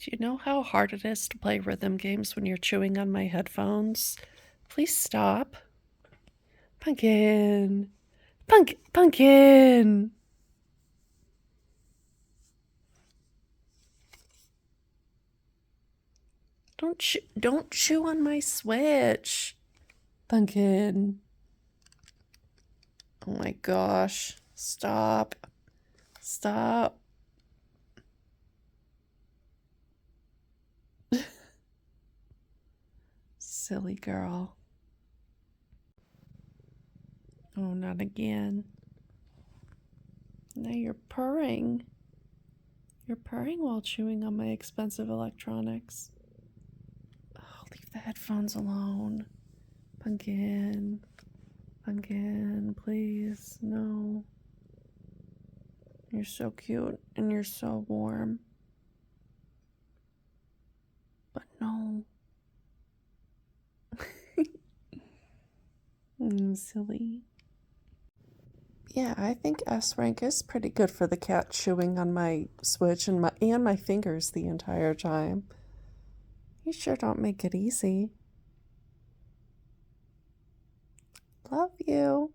Do you know how hard it is to play rhythm games when you're chewing on my headphones? Please stop. Punkin! Punkin! Don't chew on my Switch. Punkin. Oh my gosh. Stop. Stop. Silly girl. Oh, not again. Now you're purring. You're purring while chewing on my expensive electronics. Oh, leave the headphones alone. Punkin. Punkin, please. No. You're so cute and you're so warm. But no. Silly. Yeah, I think S rank is pretty good for the cat chewing on my Switch and my fingers the entire time. You sure don't make it easy. Love you.